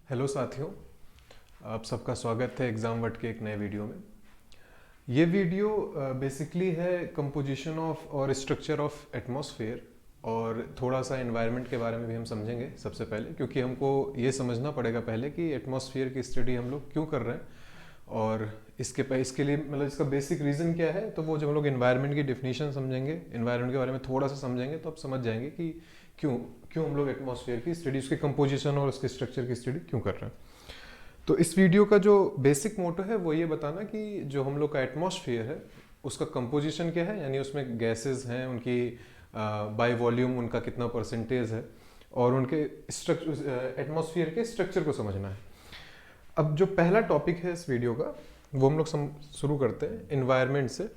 Hello साथियों, आप सबका स्वागत है एग्ज़ाम वर्ड के एक नए वीडियो में। ये वीडियो बेसिकली है कंपोजिशन ऑफ और स्ट्रक्चर ऑफ एटमॉस्फेयर और थोड़ा सा एनवायरनमेंट के बारे में भी हम समझेंगे सबसे पहले, क्योंकि हमको ये समझना पड़ेगा पहले कि एटमॉस्फेयर की स्टडी हम लोग क्यों कर रहे हैं और इसके लिए मतलब इसका बेसिक रीज़न क्या है। तो वो जब हम लोग एनवायरनमेंट की डेफिनेशन समझेंगे, एनवायरनमेंट के बारे में थोड़ा सा समझेंगे, तो आप समझ जाएंगे कि क्यों क्यों हम लोग एटमॉस्फेयर की स्टडी, उसके कंपोजिशन और उसके स्ट्रक्चर की स्टडी क्यों कर रहे हैं। तो इस वीडियो का जो बेसिक मोटो है वो ये बताना कि जो हम लोग का एटमॉस्फेयर है उसका कंपोजिशन क्या है, यानी उसमें गैसेस हैं, उनकी बाय वॉल्यूम उनका कितना परसेंटेज है और उनके स्ट्रक्चर, एटमॉस्फेयर के स्ट्रक्चर को समझना है। अब जो पहला टॉपिक है इस वीडियो का वो हम लोग शुरू करते हैं एनवायरनमेंट से,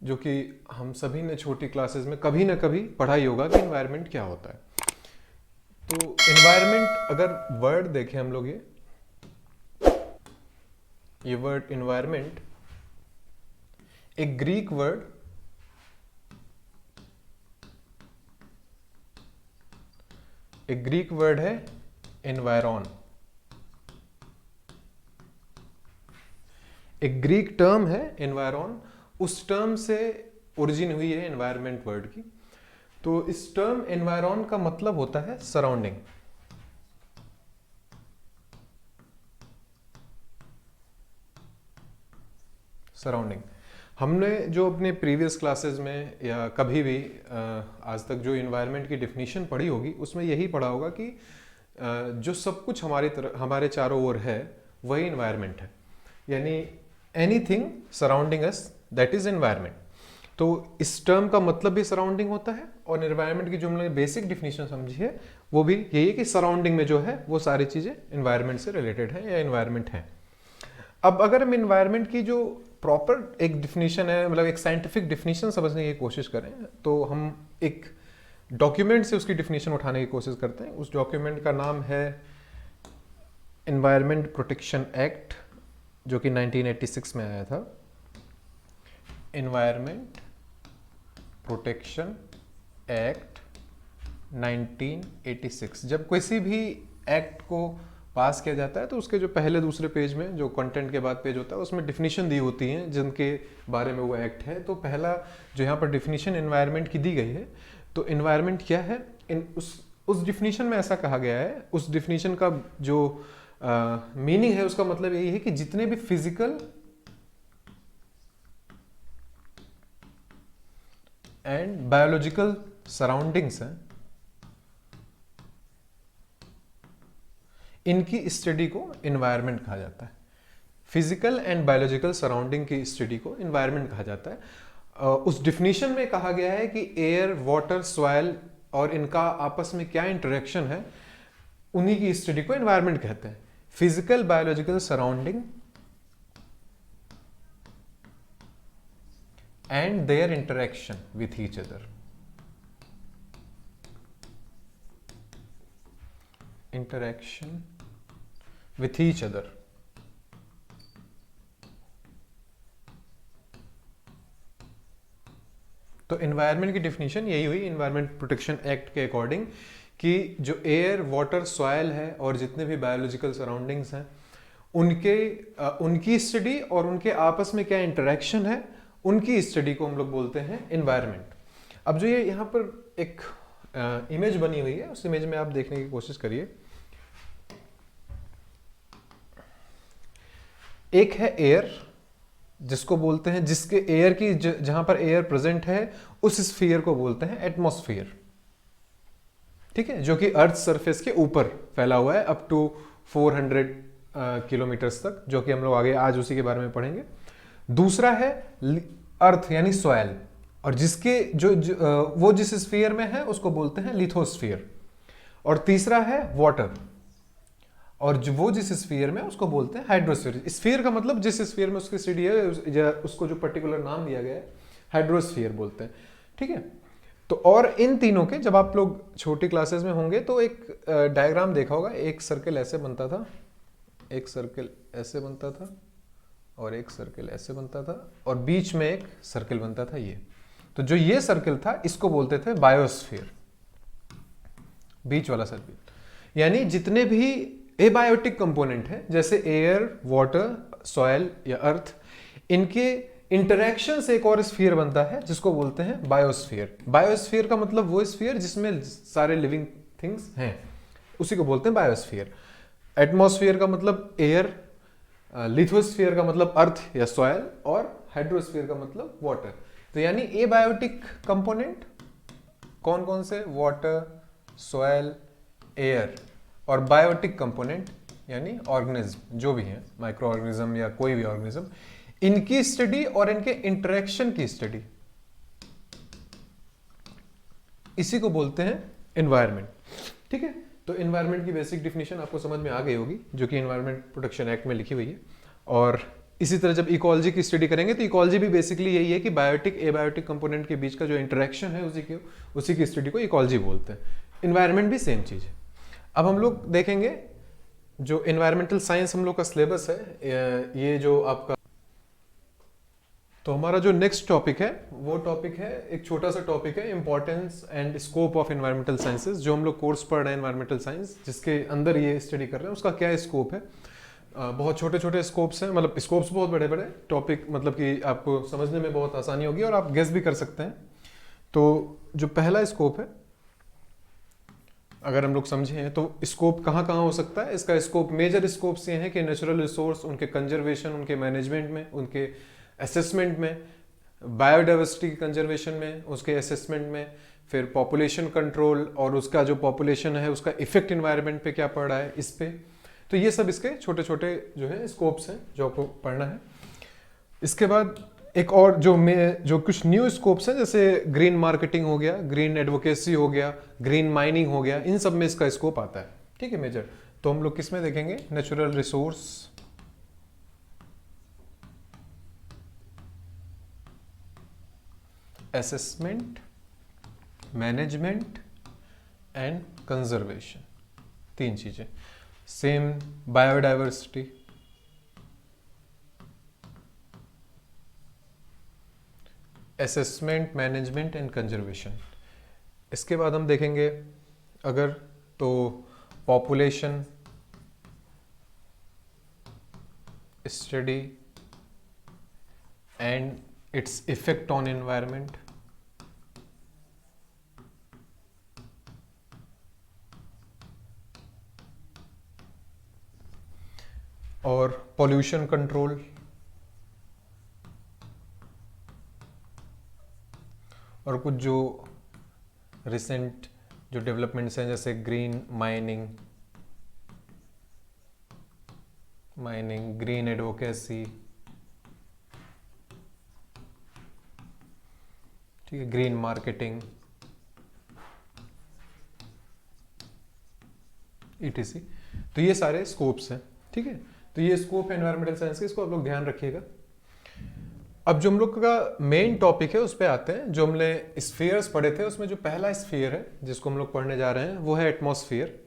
जो कि हम सभी ने छोटी क्लासेस में कभी ना कभी पढ़ाई होगा कि एनवायरनमेंट क्या होता है। तो एनवायरनमेंट अगर वर्ड देखें हम लोग, ये वर्ड एनवायरनमेंट एक ग्रीक वर्ड है एनवायरॉन। एक ग्रीक टर्म है एनवायरॉन, उस टर्म से ओरिजिन हुई है एनवायरनमेंट वर्ड की। तो इस टर्म एनवायरॉन का मतलब होता है सराउंडिंग। सराउंडिंग हमने जो अपने प्रीवियस क्लासेस में या कभी भी आज तक जो इन्वायरमेंट की डेफिनेशन पढ़ी होगी उसमें यही पढ़ा होगा कि जो सब कुछ हमारे चारों ओर है वही इन्वायरमेंट है, यानी anything surrounding us that is environment. तो इस टर्म का मतलब भी सराउंडिंग होता है और एनवायरमेंट की जो हमने बेसिक डेफिनेशन समझी है वो भी यही है कि सराउंडिंग में जो है वो सारी चीज़ें एनवायरमेंट से रिलेटेड है या एनवायरमेंट है। अब अगर हम एनवायरमेंट की जो प्रॉपर एक डिफिनीशन है, मतलब एक साइंटिफिक डिफिनीशन समझने की कोशिश करें, तो हम एक डॉक्यूमेंट से उसकी डिफिनीशन उठाने की कोशिश करते हैं। उस डॉक्यूमेंट का नाम है एनवायरमेंट प्रोटेक्शन एक्ट, जो कि 1986 में आया था। Environment protection act 1986। जब किसी भी एक्ट को पास किया जाता है तो उसके जो पहले दूसरे पेज में जो कंटेंट के बाद पेज होता है उसमें डिफिनीशन दी होती हैं जिनके बारे में वो एक्ट है। तो पहला जो यहाँ पर डिफिनीशन एनवायरनमेंट की दी गई है, तो एनवायरनमेंट क्या है, उस डिफिनीशन में ऐसा कहा गया है, उस डिफिनीशन का जो मीनिंग है उसका मतलब यही है कि जितने भी फिजिकल एंड बायोलॉजिकल सराउंडिंग्स हैं इनकी स्टडी को एनवायरनमेंट कहा जाता है। फिजिकल एंड बायोलॉजिकल सराउंडिंग की स्टडी को एनवायरनमेंट कहा जाता है। उस डिफिनीशन में कहा गया है कि एयर, वाटर, सॉइल और इनका आपस में क्या इंटरेक्शन है, उन्हीं की स्टडी को एनवायरनमेंट कहते हैं। Physical biological surrounding and there interaction with each other. Interaction with each other। तो एनवायरनमेंट की डेफिनेशन यही हुई एनवायरनमेंट प्रोटेक्शन एक्ट के अकॉर्डिंग कि जो एयर, वाटर, सॉइल है और जितने भी बायोलॉजिकल सराउंडिंग्स हैं उनकी स्टडी और उनके आपस में क्या इंटरेक्शन है, उनकी स्टडी को हम लोग बोलते हैं एनवायरनमेंट। अब जो ये यहाँ पर एक इमेज बनी हुई है, उस इमेज में आप देखने की कोशिश करिए। एक है एयर, जिसको बोलते हैं, जिसके एयर की जहां पर एयर प्रेजेंट है उस स्फीयर को बोलते हैं एटमॉस्फेयर। ठीक है, जो कि अर्थ सरफेस के ऊपर फैला हुआ है अप टू 400 किलोमीटर्स तक, जो कि हम लोग आगे आज उसी के बारे में पढ़ेंगे। दूसरा है अर्थ यानी सॉइल, और जिसके वो जिस स्फीयर में है उसको बोलते हैं लिथोस्फीयर। और तीसरा है वाटर, और जो वो जिस स्फीयर में उसको बोलते हैं हाइड्रोस्फीयर। स्फीयर का मतलब जिस स्फीयर में उसकी स्टडी है उसको जो पर्टिकुलर नाम दिया गया है हाइड्रोस्फीयर बोलते हैं। ठीक है, तो और इन तीनों के जब आप लोग छोटी क्लासेस में होंगे तो एक डायग्राम देखा होगा, एक सर्कल ऐसे बनता था, एक सर्कल ऐसे बनता था और एक सर्कल ऐसे बनता था और बीच में एक सर्कल बनता था ये। तो जो ये सर्कल था इसको बोलते थे बायोस्फीयर, बीच वाला सर्कल। यानी जितने भी एबायोटिक कंपोनेंट है, जैसे एयर, वाटर, सॉयल या अर्थ, इनके इंटरेक्शन से एक और स्फीयर बनता है जिसको बोलते हैं बायोस्फीयर। बायोस्फीयर का मतलब वो स्फीयर जिसमें सारे लिविंग थिंग्स हैं, उसी को बोलते हैं बायोस्फीयर। एटमॉस्फेयर का मतलब एयर, लिथोस्फीयर का मतलब अर्थ या सॉयल, और हाइड्रोस्फीयर का मतलब वाटर। तो यानी एबायोटिक कंपोनेंट कौन कौन से? वाटर, सॉयल, एयर, और बायोटिक कंपोनेंट यानी ऑर्गेनिज्म जो भी है, माइक्रो ऑर्गेनिज्म या कोई भी ऑर्गेनिज्म, इनकी स्टडी और इनके इंटरेक्शन की स्टडी, इसी को बोलते हैं एनवायरनमेंट। ठीक है, तो एनवायरनमेंट की बेसिक डिफिनेशन आपको समझ में आ गई होगी, जो कि एनवायरनमेंट प्रोटेक्शन एक्ट में लिखी हुई है। और इसी तरह जब इकोलॉजी की स्टडी करेंगे तो इकोलॉजी भी बेसिकली यही है कि बायोटिक एबायोटिक कंपोनेंट के बीच का जो इंटरेक्शन है उसी की स्टडी को इकोलॉजी बोलते हैं। एनवायरनमेंट भी सेम चीज है। अब हम लोग देखेंगे जो एनवायरमेंटल साइंस हम लोग का सिलेबस है, ये जो आपका, तो हमारा जो नेक्स्ट टॉपिक है वो टॉपिक है, एक छोटा सा टॉपिक है, importance and scope of environmental sciences. जो हम लोग कोर्स पढ़ रहे हैं एनवायरमेंटल साइंस, जिसके अंदर ये स्टडी कर रहे हैं, उसका क्या स्कोप है। बहुत छोटे छोटे स्कोप्स हैं, मतलब स्कोप्स बहुत बड़े बड़े, टॉपिक मतलब कि आपको समझने में बहुत आसानी होगी और आप गेस भी कर सकते हैं। तो जो पहला स्कोप है, अगर हम लोग समझें तो स्कोप कहाँ कहाँ हो सकता है। इसका स्कोप, मेजर स्कोप्स ये हैं कि नेचुरल रिसोर्स, उनके कंजर्वेशन, उनके मैनेजमेंट में, उनके असेसमेंट में, बायोडाइवर्सिटी की कंजर्वेशन में, उसके असेसमेंट में, फिर पॉपुलेशन कंट्रोल और उसका जो पॉपुलेशन है उसका इफेक्ट इन्वायरमेंट पे क्या पड़ रहा है, इस पे। तो ये सब इसके छोटे छोटे जो है स्कोप्स हैं जो आपको पढ़ना है। इसके बाद एक और जो कुछ न्यू स्कोप्स हैं, जैसे ग्रीन मार्केटिंग हो गया, ग्रीन एडवोकेसी हो गया, ग्रीन माइनिंग हो गया, इन सब में इसका स्कोप आता है। ठीक है, मेजर। तो हम लोग किस में देखेंगे? Natural resource, assessment, management and conservation, तीन चीजें। Same biodiversity, assessment, management and conservation. इसके बाद हम देखेंगे अगर तो population study and its effect on environment, और पॉल्यूशन कंट्रोल, और कुछ जो रिसेंट जो डेवलपमेंट्स हैं जैसे ग्रीन माइनिंग, ग्रीन एडवोकेसी, ठीक है, ग्रीन मार्केटिंग, ETC। तो ये सारे स्कोप्स हैं। ठीक है, तो ये स्कोप है एनवायरमेंटल साइंस के, इसको आप लोग ध्यान रखिएगा। अब जो हम लोग का मेन टॉपिक है उस पे आते हैं। जो हमने स्फीयर्स पढ़े थे उसमें जो पहला स्फीयर है जिसको हम लोग पढ़ने जा रहे हैं वो है एटमॉस्फेयर।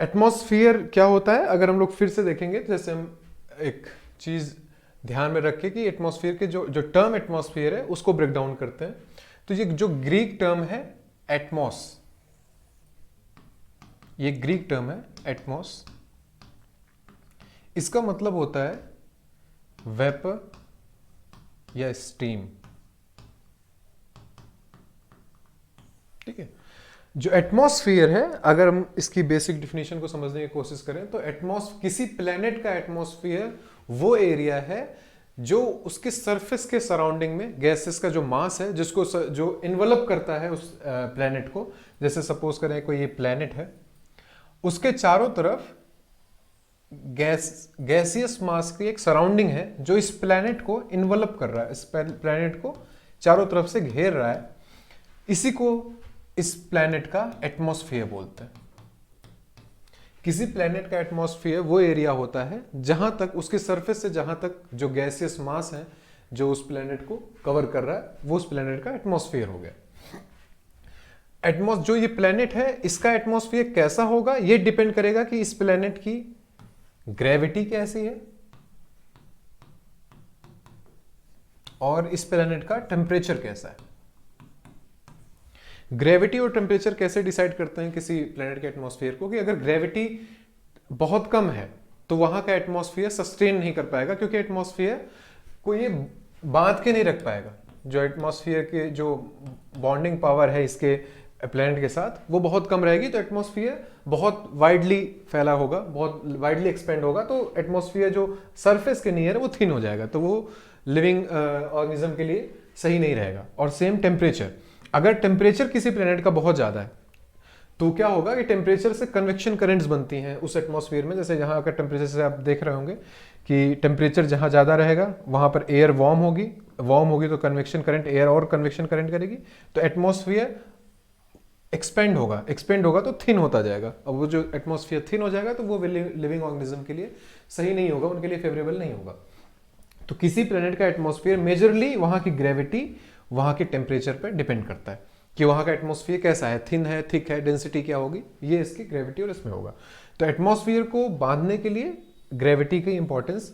एटमॉस्फेयर क्या होता है अगर हम लोग फिर से देखेंगे, तो जैसे हम एक चीज ध्यान में रखें कि एटमॉस्फेयर के जो टर्म एटमॉस्फेयर है उसको ब्रेक डाउन करते हैं। तो ये जो ग्रीक टर्म है एटमॉस, ये ग्रीक टर्म है एटमॉस, इसका मतलब होता है वेपर या स्टीम। ठीक है, जो एटमॉस्फेयर है, अगर हम इसकी बेसिक डिफिनेशन को समझने की कोशिश करें तो किसी प्लेनेट का एटमॉस्फेयर वो एरिया है जो उसके सरफेस के सराउंडिंग में गैसेस का जो मास है जिसको जो इन्वेलप करता है उस प्लेनेट को। जैसे सपोज करें कोई ये प्लेनेट है, उसके चारों तरफ गैसियस मास की एक सराउंडिंग है जो इस प्लेनेट को इन्वेलप कर रहा है, इस प्लेनेट को चारों तरफ से घेर रहा है। इसी को इस प्लेनेट का एटमॉस्फेयर बोलते हैं। किसी प्लेनेट का एटमॉस्फेयर वो एरिया होता है जहां तक उसके सरफेस से जहां तक जो गैसियस मास है जो उस प्लेनेट को कवर कर रहा है वो उस प्लेनेट का एटमॉस्फेयर हो गया। जो ये प्लेनेट है इसका एटमॉस्फेयर कैसा होगा ये डिपेंड करेगा कि इस प्लेनेट की ग्रेविटी कैसी है और इस प्लेनेट का टेम्परेचर कैसा है। ग्रेविटी और टेम्परेचर कैसे डिसाइड करते हैं किसी प्लेनेट के एटमॉस्फेयर को, कि अगर ग्रेविटी बहुत कम है तो वहां का एटमॉस्फेयर सस्टेन नहीं कर पाएगा, क्योंकि एटमॉस्फेयर को ये बांध के नहीं रख पाएगा। जो एटमॉस्फेयर के जो बॉन्डिंग पावर है इसके प्लैनेट के साथ वो बहुत कम रहेगी, तो एटमॉस्फेयर बहुत वाइडली फैला होगा, बहुत वाइडली एक्सपेंड होगा, तो एटमॉस्फेयर जो सरफेस के नियर है वो थिन हो जाएगा, तो वो लिविंग ऑर्गेनिज्म के लिए सही नहीं रहेगा। और सेम टेम्परेचर, अगर टेम्परेचर किसी प्लैनेट का बहुत ज़्यादा है तो क्या होगा कि टेम्परेचर से कन्वेक्शन करंट्स बनती हैं उस एटमॉस्फेयर में। जैसे यहाँ का टेम्परेचर से आप देख रहे होंगे कि टेम्परेचर जहाँ ज़्यादा रहेगा वहाँ पर एयर वार्म होगी तो कन्वेक्शन करंट एयर और कन्वेक्शन करंट करेगी, तो एटमॉस्फेयर एक्सपेंड होगा तो थिन होता जाएगा। अब वो जो एटमॉस्फेयर थिन हो जाएगा तो वो लिविंग ऑर्गेनिज्म के लिए सही नहीं होगा, उनके लिए फेवरेबल नहीं होगा। तो किसी प्लेनेट का एटमॉस्फेयर मेजरली वहाँ की ग्रेविटी, वहाँ के टेम्परेचर पर डिपेंड करता है कि वहाँ का एटमॉस्फेयर कैसा है, थिन है, थिक है, डेंसिटी क्या होगी, ये इसकी ग्रेविटी और इसमें होगा। तो एटमॉस्फेयर को बांधने के लिए ग्रेविटी की इंपॉर्टेंस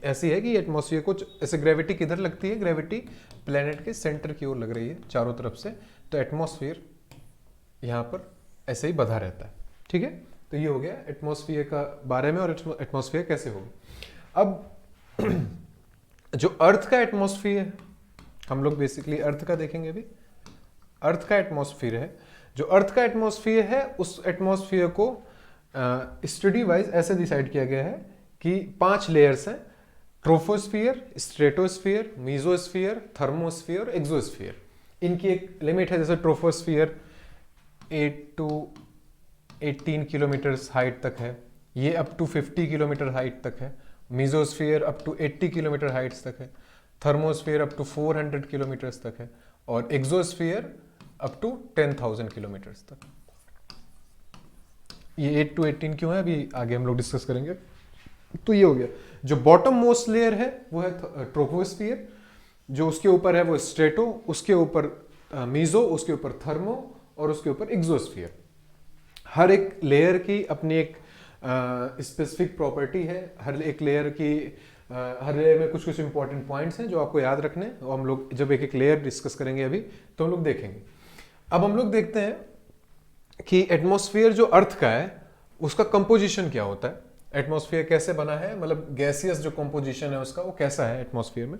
ऐसी है कि एटमॉस्फेयर को ऐसे ग्रेविटी किधर लगती है, ग्रेविटी प्लेनेट के सेंटर की ओर लग रही है चारों तरफ से, तो एटमॉस्फेयर यहाँ पर ऐसे ही बधा रहता है। ठीक है, तो ये हो गया एटमॉस्फेयर का बारे में और एटमॉस्फेयर कैसे होगी। अब जो अर्थ का एटमॉस्फेयर है, हम लोग बेसिकली अर्थ का देखेंगे अभी। अर्थ का एटमॉस्फेयर है, जो अर्थ का एटमॉस्फेयर है उस एटमॉस्फेयर को स्टडी वाइज ऐसे डिसाइड किया गया है कि 5 लेयर्स हैं, ट्रोपोस्फियर, स्ट्रेटोस्फियर, मीजोस्फियर, थर्मोस्फियर और एक्सोस्फियर। इनकी एक लिमिट है, जैसे ट्रोपोस्फियर 8 to 18 किलोमीटर हाइट तक है, ये अप टू 50 किलोमीटर हाइट तक है, mesosphere up to 80 kilometre heights तक है, थर्मोस्फियर अप टू 400 किलोमीटर्स तक है और एक्सोस्फियर अप टू 10,000 किलोमीटर्स तक। ये 8 to 18 क्यों है अभी आगे हम लोग डिस्कस करेंगे। तो ये हो गया। जो बॉटम मोस्ट लेयर है वो है ट्रोपोस्फियर, जो उसके ऊपर है वो स्ट्रेटो, उसके ऊपर मीजो, उसके ऊपर थर्मो और उसके ऊपर एक्सोस्फियर। हर एक लेयर की अपनी एक स्पेसिफिक प्रॉपर्टी है, हर एक लेयर की हर लेयर में कुछ कुछ इंपॉर्टेंट पॉइंट्स हैं जो आपको याद रखने हैं, और हम लोग जब एक एक लेयर डिस्कस करेंगे अभी तो हम लोग देखेंगे। अब हम लोग देखते हैं कि एटमॉस्फेयर जो अर्थ का है उसका कंपोजिशन क्या होता है, एटमॉस्फेयर कैसे बना है, मतलब गैसियस जो कंपोजिशन है उसका वो कैसा है एटमॉस्फेयर में।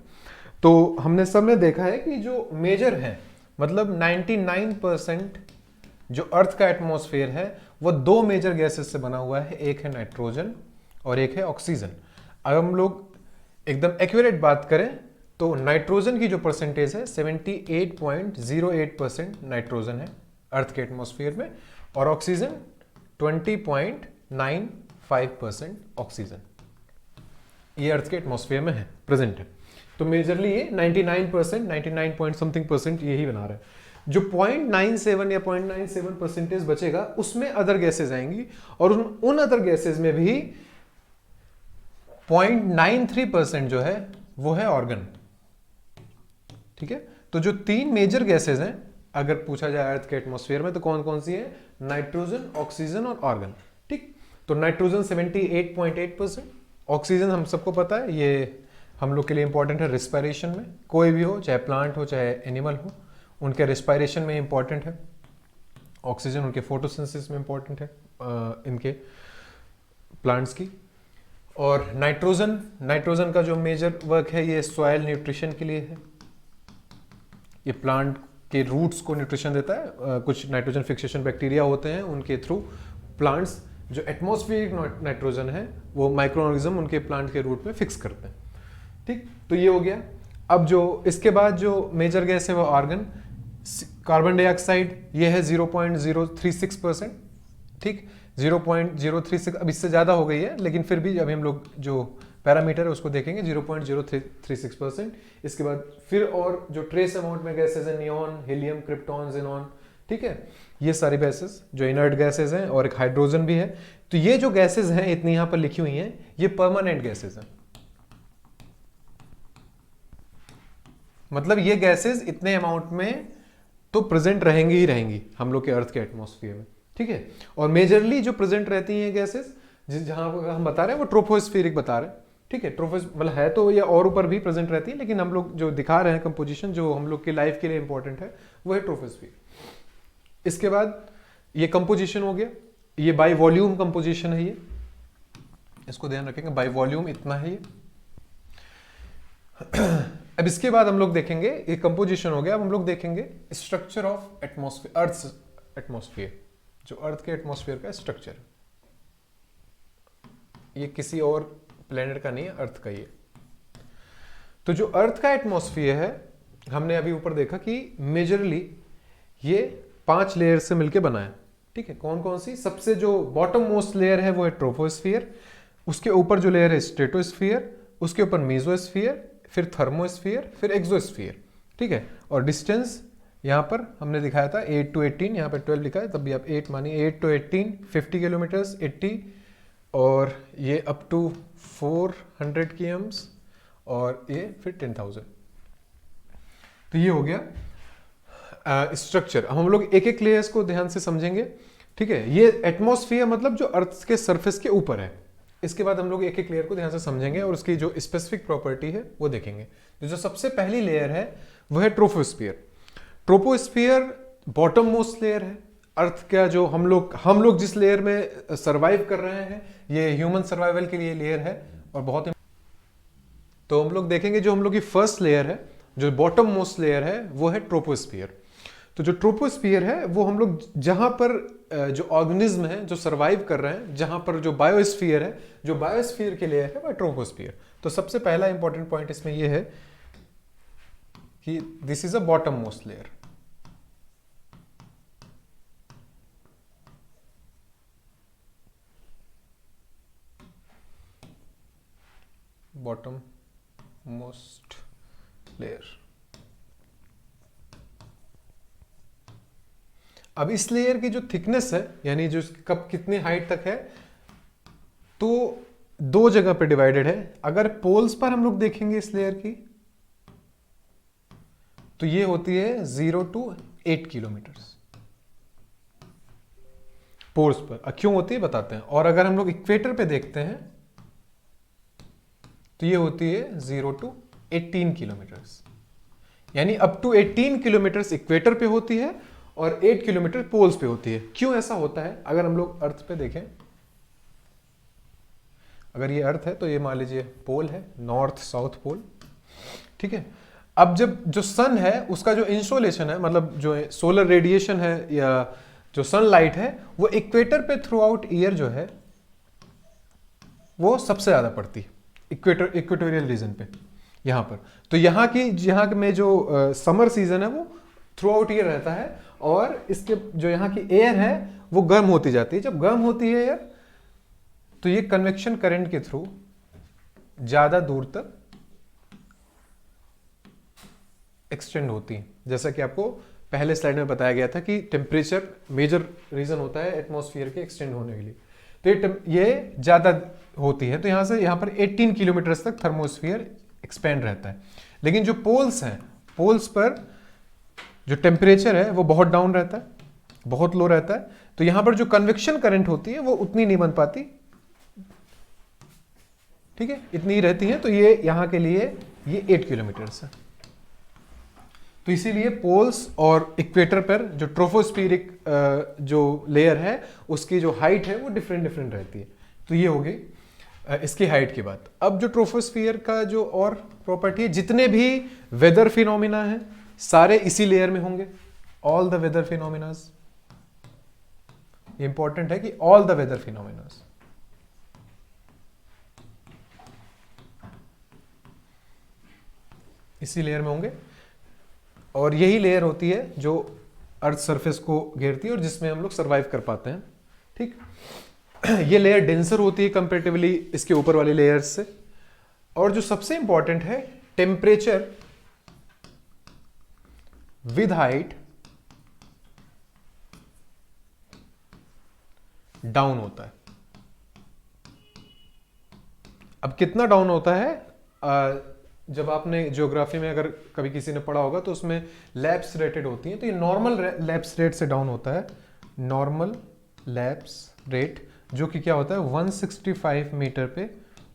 तो हमने सबने देखा है कि जो मेजर है, मतलब 99% जो अर्थ का एटमॉस्फेयर है वो 2 मेजर गैसेस से बना हुआ है, एक है नाइट्रोजन और एक है ऑक्सीजन। अगर हम लोग एकदम एक्यूरेट बात करें तो नाइट्रोजन की जो परसेंटेज है 78.08% नाइट्रोजन है अर्थ के एटमॉस्फेयर में, और ऑक्सीजन 20.95% ऑक्सीजन ये अर्थ के एटमॉस्फेयर में है, प्रेजेंट है। तो मेजरली ये 99%, 99 पॉइंट समथिंग परसेंट यही बना रहा है। जो 0.97 या 0.97% बचेगा उसमें अदर गैसेज आएंगी, और उन अदर गैसेज में भी 0.93% जो है वो है ऑर्गन। ठीक है, तो जो 3 मेजर गैसेज हैं अगर पूछा जाए अर्थ के एटमॉस्फेयर में तो कौन कौन सी है, नाइट्रोजन, ऑक्सीजन और आर्गन। ठीक, तो नाइट्रोजन 78.8%, ऑक्सीजन हम सबको पता है ये हम लोग के लिए इंपॉर्टेंट है रिस्पायरेशन में, कोई भी हो चाहे प्लांट हो चाहे एनिमल हो उनके रिस्पायरेशन में इंपॉर्टेंट है ऑक्सीजन, उनके फोटोसिंथेसिस में इंपॉर्टेंट है इनके प्लांट्स की। और नाइट्रोजन का जो मेजर वर्क है ये सॉइल न्यूट्रिशन के लिए है, ये प्लांट के रूट्स को न्यूट्रिशन देता है। कुछ नाइट्रोजन फिक्सेशन बैक्टीरिया होते हैं, उनके थ्रू प्लांट्स जो एटमॉस्फेरिक नाइट्रोजन है वो माइक्रो ऑर्गेनिज्म उनके प्लांट के रूट में फिक्स करते हैं। ठीक, तो ये हो गया। अब जो इसके बाद जो मेजर गैस है वो आर्गन, कार्बन डाइऑक्साइड ये है 0.036%। ठीक, 0.036, अब इससे ज़्यादा हो गई है लेकिन फिर भी अभी हम लोग जो पैरामीटर है उसको देखेंगे 0.036%। इसके बाद फिर और जो ट्रेस अमाउंट में गैसेज हैं, नियॉन, हीलियम, क्रिप्टॉन, ज़ेनॉन, ठीक है, ये सारी गैसेज जो इनर्ट गैसेज हैं, और एक हाइड्रोजन भी है। तो ये जो गैसेज हैं इतनी यहाँ पर लिखी हुई हैं ये परमानेंट गैसेज हैं, मतलब ये गैसेज इतने अमाउंट में तो प्रेजेंट रहेंगी ही रहेंगी हम लोग के अर्थ के एटमॉस्फेयर में। ठीक है, और मेजरली जो प्रेजेंट रहती हैं गैसेज जहां हम बता रहे हैं वो ट्रोपोस्फेरिक बता रहे हैं। ठीक है, ट्रोपोस मतलब है तो ये और ऊपर भी प्रेजेंट रहती है, लेकिन हम लोग जो दिखा रहे हैं कंपोजिशन जो हम लोग की लाइफ के लिए इंपॉर्टेंट है वो है ट्रोपोस्फेयर। इसके बाद ये कंपोजिशन हो गया, ये बाय वॉल्यूम कंपोजिशन है, इसको ध्यान रखेंगे, बाय वॉल्यूम इतना है ये। अब इसके बाद हम लोग देखेंगे, ये कंपोजिशन हो गया, अब हम लोग देखेंगे structure of atmosphere, earth atmosphere, जो अर्थ के एटमॉस्फेयर का स्ट्रक्चर, ये किसी और प्लेनेट का नहीं है, अर्थ का ही है। तो जो अर्थ का एटमॉस्फेयर है, हमने अभी ऊपर देखा कि मेजरली ये 5 लेयर से मिलके बना है, ठीक है। कौन कौन सी? सबसे जो बॉटम मोस्ट लेयर है वो है ट्रोपोस्फियर, उसके ऊपर जो लेयर है स्ट्रेटोस्फियर, उसके ऊपर मेसोस्फियर, फिर थर्मोस्फियर, फिर एक्सोस्फियर, ठीक है। और डिस्टेंस यहाँ पर हमने दिखाया था 8 to 18, यहाँ पर 12 लिखा है, तब भी आप 8 मानिए। 8 to 18 50 किलोमीटर्स, 80, और ये अप टू 400 km, और ये फिर 10,000। तो ये हो गया स्ट्रक्चर। हम लोग एक एक लेयर्स को ध्यान से समझेंगे, ठीक है। ये एटमॉस्फेयर मतलब जो अर्थ के सरफेस के ऊपर है। इसके बाद हम लोग एक एक लेयर को ध्यान से समझेंगे और उसकी जो स्पेसिफिक प्रॉपर्टी है वो देखेंगे। तो जो सबसे पहली लेयर है वो है troposphere. Troposphere bottom most layer है अर्थ का, जो हम लोग जिस लेयर में सरवाइव कर रहे हैं, ये ह्यूमन सर्वाइवल के लिए लेयर है और बहुत। तो हम लोग देखेंगे जो हम लोग की फर्स्ट लेयर है, जो बॉटम मोस्ट लेयर है, वो है ट्रोपोस्फियर। तो जो ट्रोपोस्फियर है वो हम लोग जहां पर जो ऑर्गेनिज्म है जो सरवाइव कर रहे हैं, जहां पर जो बायोस्फीयर है, जो बायोस्फीयर के लेयर है वह ट्रोपोस्फियर। तो सबसे पहला इंपॉर्टेंट पॉइंट इसमें यह है कि this is a bottom most layer. Bottom most layer. अब इस लेयर की जो थिकनेस है, यानी जो कब कितनी हाइट तक है, तो 2 जगह पे डिवाइडेड है। अगर पोल्स पर हम लोग देखेंगे इस लेयर की, तो ये होती है 0 to 8 किलोमीटर्स पोल्स पर। क्यों होती है बताते हैं। और अगर हम लोग इक्वेटर पे देखते हैं तो ये होती है 0 to 18 किलोमीटर्स, यानी अप टू 18 किलोमीटर्स इक्वेटर पे होती है और 8 किलोमीटर पोल्स पे होती है। क्यों ऐसा होता है? अगर हम लोग अर्थ पे देखें, अगर ये अर्थ है तो ये मान लीजिए पोल है, नॉर्थ साउथ पोल, ठीक है। अब जब जो सन है उसका जो इंसोलेशन है, मतलब जो सोलर रेडिएशन है या जो सनलाइट है, वो इक्वेटर पे थ्रू आउट ईयर जो है वो सबसे ज्यादा पड़ती है, इक्वेटोरियल रीजन पे, यहाँ पर। तो यहाँ में जो समर सीजन है वो थ्रू आउट ईयर रहता है, और इसके जो यहाँ की एयर है वो गर्म होती जाती है। जब गर्म होती है एयर, तो ये कन्वेक्शन करंट के थ्रू ज्यादा दूर तक एक्सटेंड होती है। जैसा कि आपको पहले स्लाइड में बताया गया था कि टेम्परेचर मेजर रीजन होता है एटमॉस्फेयर के एक्सटेंड होने के लिए। तो ये ज्यादा होती है, तो यहां से यहां पर 18 किलोमीटर तक थर्मोस्फियर एक्सपेंड रहता है। लेकिन जो पोल्स हैं, पोल्स पर जो टेम्परेचर है वो बहुत डाउन रहता है, बहुत लो रहता है। तो यहां पर जो कन्वेक्शन करंट होती है वो उतनी नहीं बन पाती, ठीक है, इतनी ही रहती है। तो ये यहां के लिए ये 8 किलोमीटर है। तो इसीलिए पोल्स और इक्वेटर पर जो ट्रोपोस्फीरिक जो लेयर है उसकी जो हाइट है वो डिफरेंट रहती है। तो ये हो गई इसकी हाइट की बात। अब जो ट्रोपोस्फियर का जो और प्रॉपर्टी है, जितने भी वेदर फिनोमिना है सारे इसी लेयर में होंगे। All the weather phenomenas, important है कि ऑल द वेदर फिनोमिनास इसी लेयर में होंगे, और यही लेयर होती है जो अर्थ सरफेस को घेरती है और जिसमें हम लोग सरवाइव कर पाते हैं, ठीक। ये लेयर डेंसर होती है कंपैरेटिवली इसके ऊपर वाली लेयर्स से। और जो सबसे इंपॉर्टेंट है, टेम्परेचर विद हाइट डाउन होता है। अब कितना डाउन होता है? जब आपने ज्योग्राफी में अगर कभी किसी ने पढ़ा होगा तो उसमें लैप्स रेटेड होती हैं, तो ये नॉर्मल लैप्स रेट से डाउन होता है। नॉर्मल लैप्स रेट जो कि क्या होता है, 165 मीटर पे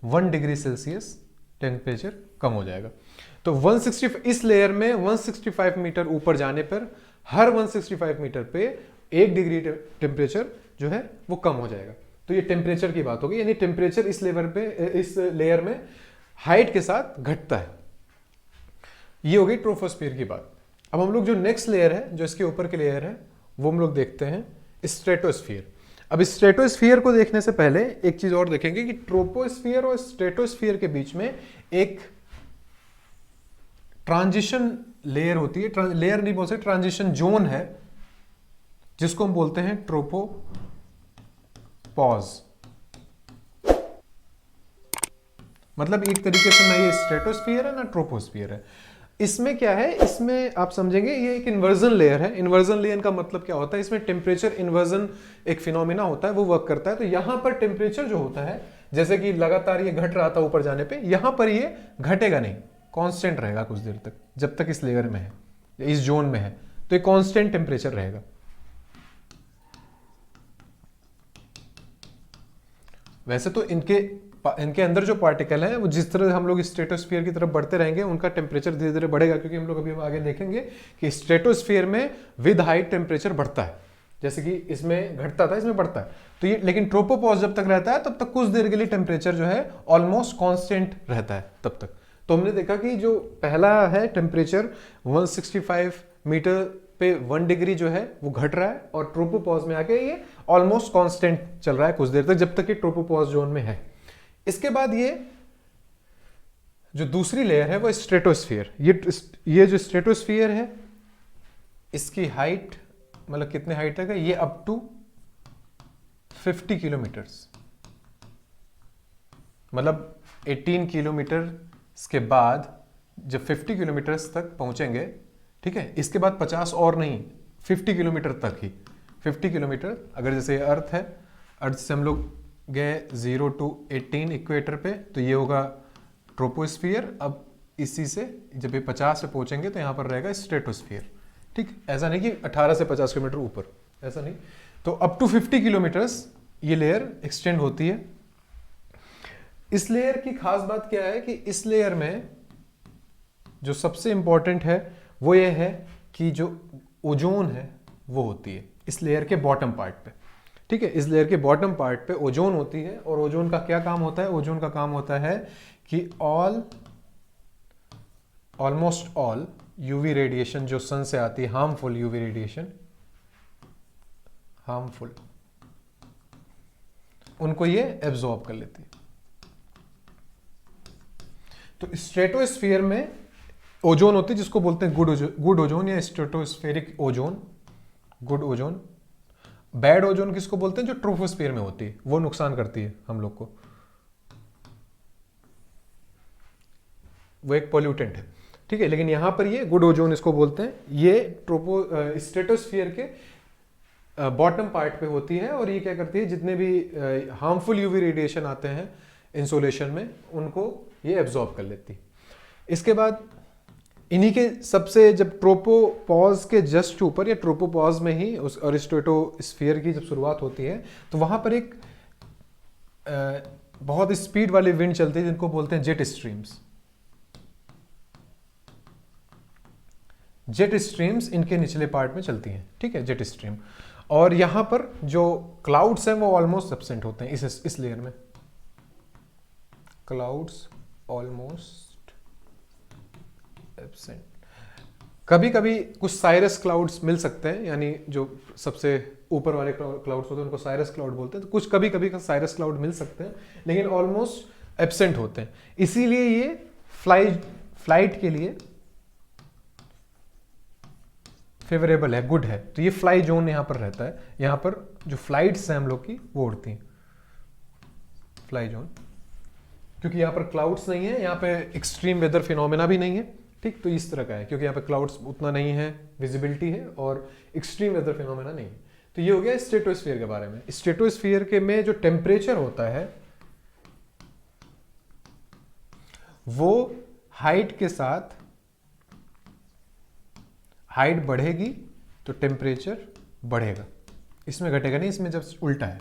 1 डिग्री सेल्सियस टेम्परेचर कम हो जाएगा। तो 165 इस लेयर में 165 मीटर ऊपर जाने पर हर 165 मीटर पे 1 डिग्री टेम्परेचर जो है वो कम हो जाएगा। तो ये टेम्परेचर की बात होगी, यानी टेम्परेचर इस लेयर में हाइट के साथ घटता है। ये हो गई ट्रोपोस्फीयर की बात। अब हम लोग जो नेक्स्ट लेयर है, जो इसके ऊपर की लेयर है, वो हम लोग देखते हैं स्ट्रेटोस्फीयर। अब स्ट्रेटोस्फीयर को देखने से पहले एक चीज और देखेंगे कि ट्रोपोस्फीयर और स्ट्रेटोस्फीयर के बीच में एक ट्रांजिशन लेयर होती है, लेयर नहीं बोल सकते, ट्रांजिशन जोन है, जिसको हम बोलते हैं ट्रोपोपॉज। मतलब एक तरीके से ना ये स्ट्रेटोस्फीयर है ना ट्रोपोस्फीयर है। इसमें क्या है, इसमें आप समझेंगे ये एक इन्वर्जन लेयर है। इन्वर्जन लेयर का मतलब क्या होता है, इसमें टेम्परेचर इन्वर्जन एक फिनोमिना होता है, वो वर्क करता है। तो यहां पर टेम्परेचर जो होता है, जैसे कि लगातार ये घट रहा था ऊपर जाने पे, यहां पर ये घटेगा नहीं, कांस्टेंट रहेगा कुछ देर तक, जब तक इस लेयर में है, इस जोन में है, तो ये कांस्टेंट टेम्परेचर रहेगा। वैसे तो इनके अंदर जो पार्टिकल है, वो जिस तरह हम लोग स्ट्रेटोस्फीयर की तरफ बढ़ते रहेंगे, उनका टेम्परेचर धीरे धीरे बढ़ेगा, क्योंकि हम लोग अभी आगे देखेंगे कि स्ट्रेटोस्फीयर में विद हाइट टेम्परेचर बढ़ता है, जैसे कि इसमें घटता था, इसमें बढ़ता है। तो ये लेकिन ट्रोपोपॉज जब तक रहता है, तब तक कुछ देर के लिए टेम्परेचर जो है ऑलमोस्ट कांस्टेंट रहता है तब तक। तो हमने देखा कि जो पहला है टेम्परेचर 165 मीटर पे 1 डिग्री जो है वो घट रहा है, और ट्रोपोपॉज में आके ये ऑलमोस्ट कांस्टेंट चल रहा है कुछ देर तक, जब तक ये ट्रोपोपॉज जोन में है। इसके बाद ये जो दूसरी लेयर है वो स्ट्रेटोस्फीयर। ये जो स्ट्रेटोस्फीयर है, इसकी हाइट मतलब कितने हाइट तक है, ये अप टू 50 किलोमीटर्स, मतलब 18 किलोमीटर के बाद जब 50 किलोमीटर तक पहुंचेंगे, ठीक है, इसके बाद 50 और नहीं, 50 किलोमीटर तक ही। 50 किलोमीटर, अगर जैसे अर्थ है, अर्थ से हम लोग गए 0 to 18 इक्वेटर पे, तो ये होगा ट्रोपोस्फीयर। अब इसी से जब ये 50 पे पहुंचेंगे तो यहाँ पर रहेगा स्ट्रेटोस्फीयर। ठीक, ऐसा नहीं कि 18 से 50 किलोमीटर ऊपर, ऐसा नहीं। तो अप टू 50 किलोमीटर्स ये लेयर एक्सटेंड होती है। इस लेयर की खास बात क्या है कि इस लेयर में जो सबसे इंपॉर्टेंट है वो ये है कि जो ओजोन है वो होती है इस लेयर के बॉटम पार्ट पे। ठीक है, इस लेयर के बॉटम पार्ट पे ओजोन होती है, और ओजोन का क्या काम होता है, ओजोन का काम होता है कि ऑलमोस्ट ऑल यूवी रेडिएशन जो सन से आती है, हार्मफुल यूवी रेडिएशन, हार्मफुल, उनको ये एब्जॉर्ब कर लेती है। तो स्ट्रेटोस्फीयर में ओजोन होती है, जिसको बोलते हैं गुड ओजोन या stratospheric ozone, good ozone. Bad ozone किसको बोलते हैं, जो ट्रोपोस्फीयर में होती है, वो नुकसान करती है हम लोग को, वो एक पॉल्यूटेंट है। ठीक है, लेकिन यहां पर ये गुड ओजोन इसको बोलते हैं। ये स्ट्रेटोस्फीयर के बॉटम पार्ट पे होती है, और ये क्या करती है, जितने भी हार्मफुल यूवी रेडिएशन आते हैं इंसोलेशन में, उनको ये एब्जॉर्ब कर लेती है। इसके बाद इन्हीं के सबसे, जब ट्रोपोपॉज के जस्ट ऊपर या ट्रोपोपॉज में ही उस और स्ट्रेटोस्फीयर की जब शुरुआत होती है, तो वहां पर एक बहुत स्पीड वाली विंड चलती है, जिनको बोलते हैं जेट स्ट्रीम्स। जेट स्ट्रीम्स इनके निचले पार्ट में चलती हैं। ठीक है, जेट स्ट्रीम। और यहां पर जो क्लाउड्स हैं वो ऑलमोस्ट एब्सेंट होते हैं इस लेयर में। Clouds almost absent. कभी कभी कुछ साइरस क्लाउड्स मिल सकते हैं, यानी जो सबसे ऊपर वाले क्लाउड्स होते हैं उनको साइरस क्लाउड बोलते हैं। तो कुछ कभी कभी साइरस क्लाउड मिल सकते हैं, लेकिन ऑलमोस्ट एब्सेंट होते हैं। इसीलिए ये फ्लाइट के लिए फेवरेबल है, गुड है। तो ये फ्लाई जोन यहां पर रहता है। यहां पर जो फ्लाइट्स हैं हम लोग की वो उड़ती हैं, फ्लाई जोन, क्योंकि यहां पर क्लाउड्स नहीं है, यहां पे एक्सट्रीम वेदर फिनोमेना भी नहीं है। ठीक, तो इस तरह का है, क्योंकि यहाँ पे क्लाउड्स उतना नहीं है, विजिबिलिटी है, और एक्सट्रीम वेदर फिनोमेना नहीं है। तो ये हो गया स्ट्रेटोस्फीयर के बारे में। स्ट्रेटोस्फीयर के में जो टेम्परेचर होता है वो हाइट के साथ, हाइट बढ़ेगी तो टेम्परेचर बढ़ेगा, इसमें घटेगा नहीं, इसमें जब उल्टा है,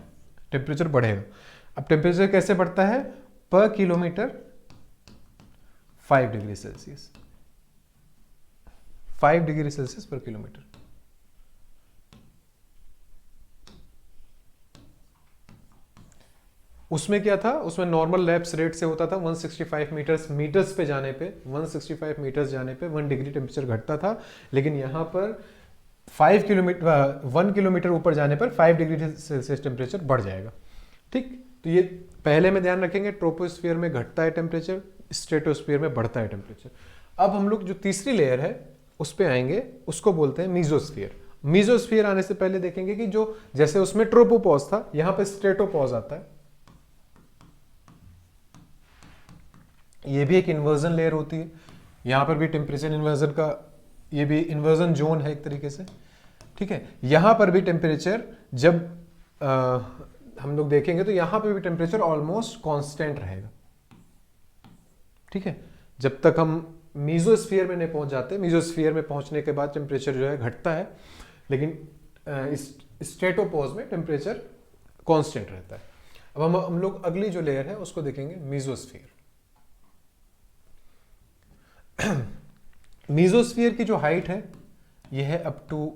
टेम्परेचर बढ़ेगा। अब टेम्परेचर कैसे बढ़ता है, पर kilometre 5 degree Celsius, 5 degree Celsius पर किलोमीटर। उसमें क्या था, उसमें नॉर्मल लैप्स रेट से होता था 165 मीटर्स पे जाने पे, 165 मीटर्स जाने पे 1 डिग्री टेम्परेचर घटता था। लेकिन यहाँ पर 1 किलोमीटर ऊपर जाने पर 5 डिग्री सेल्सियस टेम्परेचर बढ़ जाएगा। ठीक, तो ये पहले में ध्यान रखेंगे, ट्रोपोस्फियर में घटता है टेम्परेचर, स्ट्रेटोस्फियर में बढ़ता है टेम्परेचर। अब हम लोग जो तीसरी लेयर है उस पे आएंगे, उसको बोलते हैं मीजोस्फियर। मीजोस्फियर आने से पहले देखेंगे कि जो जैसे उसमें ट्रोपोपॉज था, यहां पे स्ट्रेटोपॉज आता है। ये भी एक इन्वर्जन लेयर होती है, यहां पर भी टेम्परेचर इन्वर्जन का, ये भी इन्वर्जन जोन है एक तरीके से। ठीक है, यहां पर भी टेम्परेचर जब हम लोग देखेंगे तो यहां पर भी टेम्परेचर ऑलमोस्ट कांस्टेंट रहेगा। ठीक है, जब तक हम मीजोस्फीयर में नहीं पहुंच जाते, मीजोस्फीयर में पहुंचने के बाद टेम्परेचर जो है घटता है, लेकिन इस स्ट्रेटोपॉज में टेम्परेचर कांस्टेंट रहता है। अब हम लोग अगली जो लेयर है उसको देखेंगे, मीजोस्फीयर। मीजोस्फीयर की जो हाइट है ये है अप टू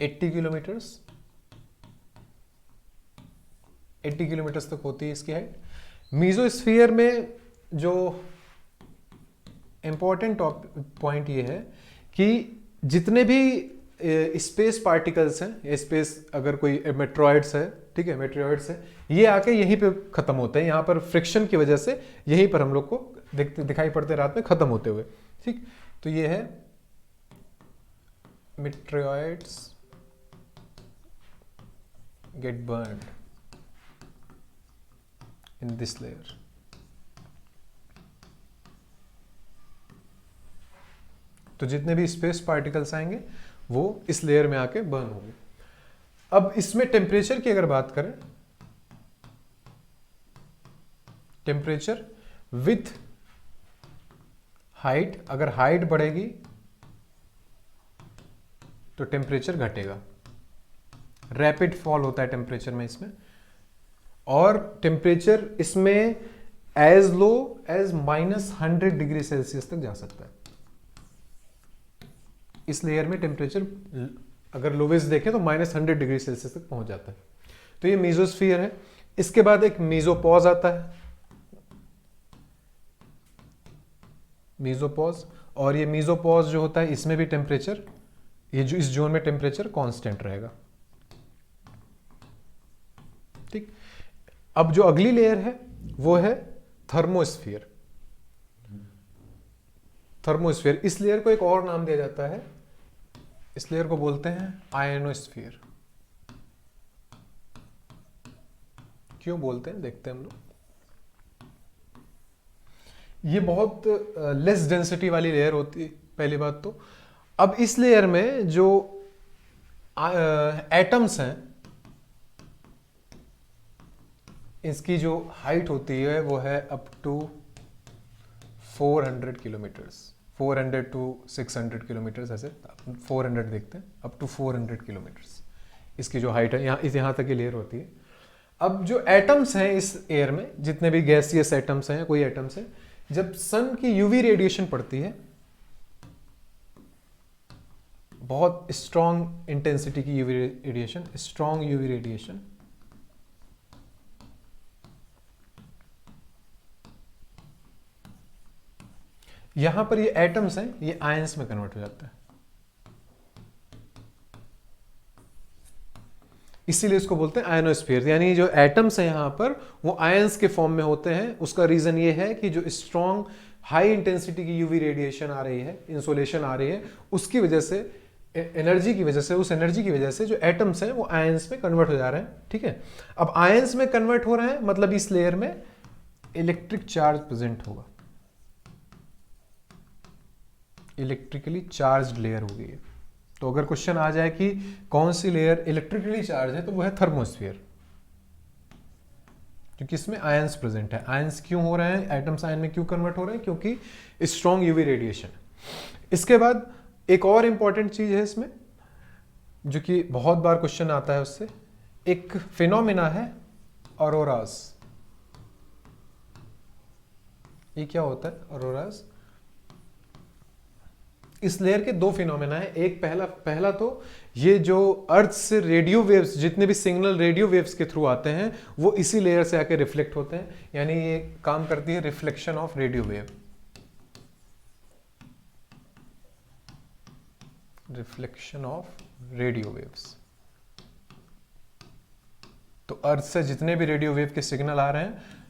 80 किलोमीटर्स, 80 किलोमीटर्स तक होती है इसकी हाइट। मीजोस्फीयर में जो इंपॉर्टेंट पॉइंट ये है कि जितने भी स्पेस पार्टिकल्स हैं, स्पेस अगर कोई मेट्रॉइड्स है, ठीक है, मेट्रॉइड्स है, ये आके यहीं पे खत्म होते हैं। यहाँ पर फ्रिक्शन की वजह से यहीं पर हम लोग को दिखाई पड़ते रात में खत्म होते हुए। ठीक, तो ये है meteoroids get burned in this layer. तो जितने भी स्पेस पार्टिकल्स आएंगे वो इस लेयर में आके बर्न होंगे। अब इसमें टेम्परेचर की अगर बात करें, टेम्परेचर विथ हाइट, अगर हाइट बढ़ेगी तो टेम्परेचर घटेगा, रैपिड फॉल होता है टेम्परेचर में इसमें। और टेम्परेचर इसमें as low as -100 degree Celsius तक जा सकता है। इस लेयर में टेम्परेचर अगर लोवेस्ट देखें तो -100 डिग्री सेल्सियस तक पहुंच जाता है। तो ये मीजोस्फीयर है। इसके बाद एक मीजोपॉज आता है, मीजोपॉज। और ये मीजोपॉज जो होता है इसमें भी टेम्परेचर, ये जो इस जोन में टेम्परेचर कांस्टेंट रहेगा। ठीक, अब जो अगली लेयर है वो है थर्मोस्फीयर। थर्मोस्फीयर, इस लेयर को एक और नाम दिया जाता है, इस लेयर को बोलते हैं आयनोस्फीयर। क्यों बोलते हैं देखते हैं हम लोग। ये बहुत लेस डेंसिटी वाली लेयर होती है पहली बात तो। अब इस लेयर में जो एटम्स हैं, इसकी जो हाइट होती है वो है up to 400 kilometres, 400 to 600 kilometres, ऐसे 400 देखते हैं, अप टू 400 किलोमीटर्स इसकी जो हाइट है, यहाँ तक की लेयर होती है। अब जो एटम्स हैं इस एयर में, जितने भी गैसियस एटम्स हैं, कोई एटम्स हैं, जब सन की यूवी रेडिएशन पड़ती है, बहुत स्ट्रॉन्ग इंटेंसिटी की UV radiation, strong UV radiation, यहां पर ये एटम्स हैं, ये आयंस में कन्वर्ट हो जाता है। इसीलिए इसको बोलते हैं आयनोस्फीयर। यानी जो एटम्स हैं यहां पर वो आयंस के फॉर्म में होते हैं। उसका रीजन ये है कि जो स्ट्रॉन्ग हाई इंटेंसिटी की यूवी रेडिएशन आ रही है, इंसोलेशन आ रही है, उसकी वजह से, एनर्जी की वजह से, उस एनर्जी की वजह से जो एटम्स हैं वो आयंस में कन्वर्ट हो जा रहे हैं। ठीक है, अब आयंस में कन्वर्ट हो रहे हैं मतलब इस लेयर में इलेक्ट्रिक चार्ज प्रेजेंट होगा, इलेक्ट्रिकली चार्ज लेयर होगी। तो अगर क्वेश्चन आ जाए कि कौन सी लेयर इलेक्ट्रिकली चार्ज है तो वो है थर्मोस्फीयर, क्योंकि इसमें आयंस प्रेजेंट है। आयंस क्यों हो रहे हैं, एटम्स आयन में क्यों कन्वर्ट हो रहे हैं, क्योंकि स्ट्रॉन्ग यूवी रेडिएशन। इसके बाद एक और इंपॉर्टेंट चीज है इसमें, जो कि बहुत बार क्वेश्चन आता है उससे, एक फिनोमिना है ऑरोरास। ये क्या होता है ऑरोरास? इस लेयर के दो फिनोमेना है। एक पहला तो ये जो अर्थ से रेडियो वेव्स, जितने भी सिग्नल रेडियो वेव्स के थ्रू आते हैं वो इसी लेयर से आके रिफ्लेक्ट होते हैं, यानी ये काम करती है reflection of radio wave, reflection of radio waves. तो अर्थ से जितने भी रेडियो वेव के सिग्नल आ रहे हैं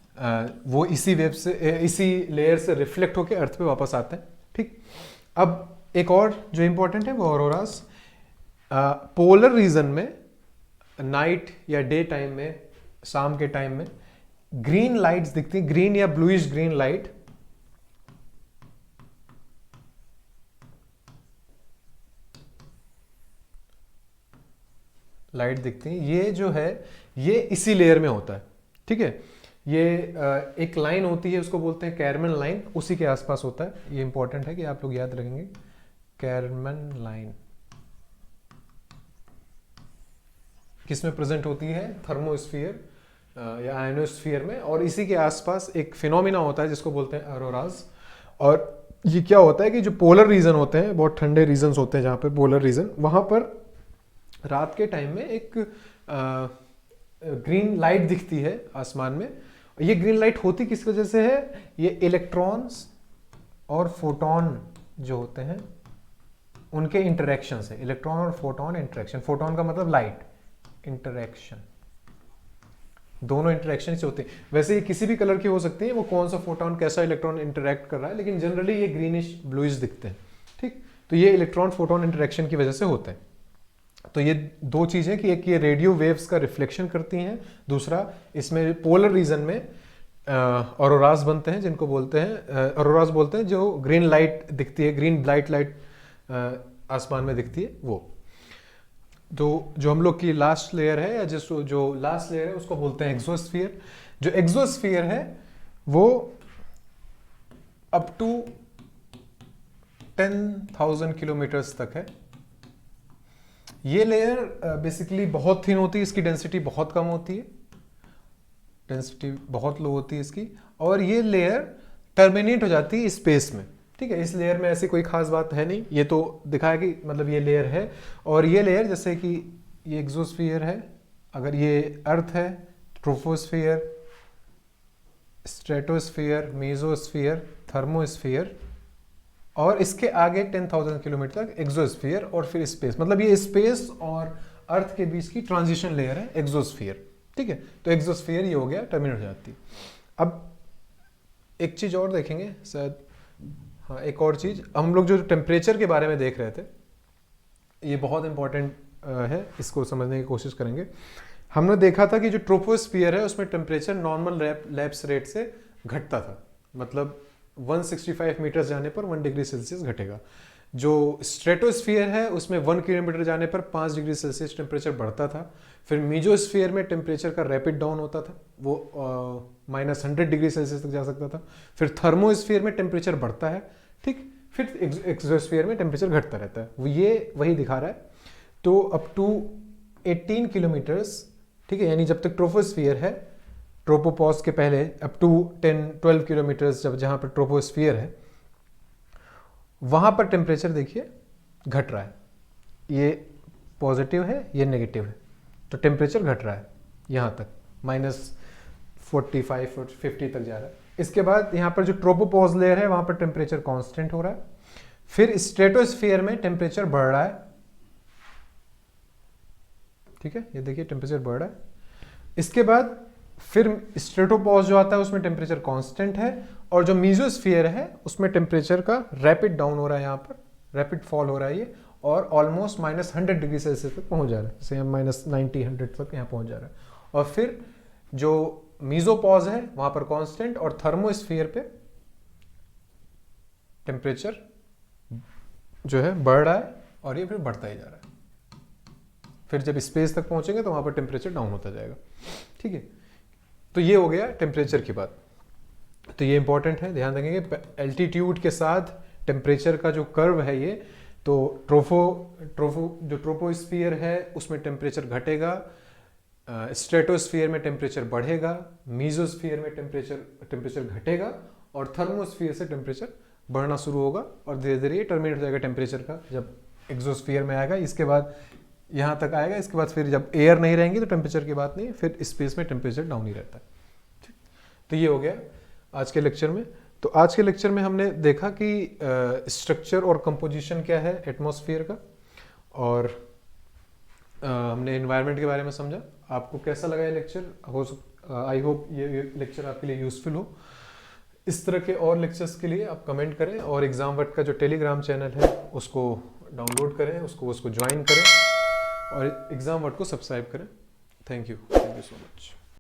वो इसी वेव से, इसी लेयर से रिफ्लेक्ट होकर अर्थ पे वापस आते हैं। ठीक, अब एक और जो इंपॉर्टेंट है वो ऑरोरास। पोलर रीजन में नाइट या डे टाइम में, शाम के टाइम में ग्रीन लाइट्स दिखती हैं, ग्रीन या ब्लूइश ग्रीन लाइट। लाइट दिखती है, ये जो है ये इसी लेयर में होता है। ठीक है, ये एक लाइन होती है, उसको बोलते हैं कैरमन लाइन, उसी के आसपास होता है। ये इंपॉर्टेंट है कि आप लोग याद रखेंगे, कैरमन लाइन किसमें प्रेजेंट होती है? थर्मोस्फीयर या आयनोस्फीयर में, और इसी के आसपास एक फिनोमिना होता है जिसको बोलते हैं ऑरोरास। और ये क्या होता है कि जो पोलर रीजन होते हैं, बहुत ठंडे रीजन होते हैं जहाँ पे पोलर रीजन, वहाँ पर रात के टाइम में एक ग्रीन लाइट दिखती है आसमान में। ये ग्रीन लाइट होती किस वजह से है? ये इलेक्ट्रॉन्स और फोटोन जो होते हैं उनके इंटरेक्शन से, इलेक्ट्रॉन और फोटोन इंटरेक्शन, फोटोन का मतलब लाइट, इंटरेक्शन, दोनों इंटरेक्शन से होते हैं। वैसे ये किसी भी कलर की हो सकती है, वो कौन सा फोटोन कैसा इलेक्ट्रॉन इंटरेक्ट कर रहा है, लेकिन जनरली ये ग्रीनिश ब्लूइश दिखते हैं। ठीक, तो ये इलेक्ट्रॉन फोटोन इंटरेक्शन की वजह से होते हैं। तो ये दो चीजें कि एक ये रेडियो वेव्स का रिफ्लेक्शन करती हैं, दूसरा इसमें पोलर रीजन में ऑरोरास बनते हैं, जिनको बोलते हैं ऑरोरास बोलते हैं, जो ग्रीन लाइट दिखती है, ग्रीन लाइट आसमान में दिखती है वो। तो जो हम लोग की लास्ट लेयर है, या जो लास्ट लेयर है उसको बोलते हैं एक्सोस्फीयर। जो एक्सोस्फीयर है वो अप टू 10,000 किलोमीटर्स तक है। ये लेयर बेसिकली बहुत थिन होती है, इसकी डेंसिटी बहुत कम होती है, डेंसिटी बहुत लो होती है इसकी, और ये लेयर टर्मिनेट हो जाती है स्पेस में। ठीक है, इस लेयर में ऐसी कोई खास बात है नहीं, ये तो दिखाया कि मतलब ये लेयर है। और ये लेयर जैसे कि ये एक्सोस्फीयर है, अगर ये अर्थ है, ट्रोपोस्फीयर, स्ट्रेटोस्फीयर, मेसोस्फीयर, थर्मोस्फीयर, और इसके आगे 10,000 किलोमीटर तक एक्सोस्फीयर, और फिर स्पेस, मतलब ये स्पेस और अर्थ के बीच की ट्रांजिशन लेयर है एक्सोस्फीयर। ठीक है, तो एक्सोस्फीयर ये हो गया, टर्मिनेट हो जाती है। अब एक चीज और देखेंगे शायद, हाँ एक और चीज, हम लोग जो टेम्परेचर के बारे में देख रहे थे, ये बहुत इंपॉर्टेंट है, इसको समझने की कोशिश करेंगे। हमने देखा था कि जो ट्रोपोस्फीयर है उसमें टेम्परेचर नॉर्मल लैप्स रेट से घटता था, मतलब 165 मीटर जाने पर 1 डिग्री सेल्सियस घटेगा। जो स्ट्रेटोस्फीयर है उसमें 1 किलोमीटर जाने पर 5 डिग्री सेल्सियस टेम्परेचर बढ़ता था। फिर मीजोस्फीयर में टेम्परेचर का रैपिड डाउन होता था, वो -100 डिग्री सेल्सियस तक जा सकता था। फिर थर्मोस्फीयर में टेम्परेचर बढ़ता है, ठीक, फिर एक्सोस्फीयर में टेम्परेचर घटता रहता है, वो ये वही दिखा रहा है। तो अप टू 18 किलोमीटर्स, ठीक है, यानी जब तक ट्रोपोस्फीयर है, ट्रोपोपॉज के पहले अप टू 10-12 किलोमीटर्स जब जहां पर ट्रोपोस्फीयर है, वहां पर टेम्परेचर देखिए घट रहा है। ये पॉजिटिव है, ये नेगेटिव है, तो टेम्परेचर घट रहा है यहां तक, -45-50 तक जा रहा है। इसके बाद यहां पर जो ट्रोपोपॉज लेयर है वहां पर टेम्परेचर कांस्टेंट हो रहा है। फिर स्ट्रेटोस्फीयर में टेम्परेचर बढ़ रहा है, ठीक है, ये देखिए टेम्परेचर बढ़ रहा है। इसके बाद फिर स्ट्रेटोपॉज जो आता है उसमें टेम्परेचर कांस्टेंट है, और जो मीजोस्फीयर है उसमें टेम्परेचर का रैपिड डाउन हो रहा है, यहाँ पर रैपिड फॉल हो रहा है ये, और ऑलमोस्ट -100 डिग्री सेल्सियस तक पहुंच जा रहा है, जैसे हम -90-100 तक यहाँ पहुंच जा रहा है। और फिर जो मीजोपॉज है वहां पर कांस्टेंट, और थर्मोस्फीयर पे टेम्परेचर जो है बढ़ रहा है, और ये फिर बढ़ता ही जा रहा है। फिर जब स्पेस तक पहुंचेंगे तो वहां पर टेम्परेचर डाउन होता जाएगा, ठीक है। तो ये हो गया टेम्परेचर की बात, तो ये इंपॉर्टेंट है, ध्यान रखेंगे। एल्टीट्यूड के साथ टेम्परेचर का जो कर्व है ये, तो जो ट्रोपोस्फीयर है उसमें टेम्परेचर घटेगा, स्ट्रेटोस्फीयर में टेम्परेचर बढ़ेगा, मीजोस्फीयर में टेम्परेचर घटेगा, और थर्मोस्फीयर से टेम्परेचर बढ़ना शुरू होगा और धीरे धीरे ये टर्मिनेट हो जाएगा टेम्परेचर का, जब एग्जोस्फीयर में आएगा। इसके बाद यहाँ तक आएगा, इसके बाद फिर जब एयर नहीं रहेंगी तो टेम्परेचर की बात नहीं, फिर स्पेस में टेम्परेचर डाउन ही रहता है। ठीक, तो ये हो गया आज के लेक्चर में। तो आज के लेक्चर में हमने देखा कि स्ट्रक्चर और कंपोजिशन क्या है एटमॉस्फेयर का, और हमने एनवायरनमेंट के बारे में समझा। आपको कैसा लगा ये लेक्चर? आई होप ये लेक्चर आपके लिए यूजफुल हो। इस तरह के और लेक्चर्स के लिए आप कमेंट करें, और एग्जाम वर्ट का जो टेलीग्राम चैनल है उसको डाउनलोड करें, उसको ज्वाइन करें, और एग्जाम वर्ट को सब्सक्राइब करें। Thank you so much.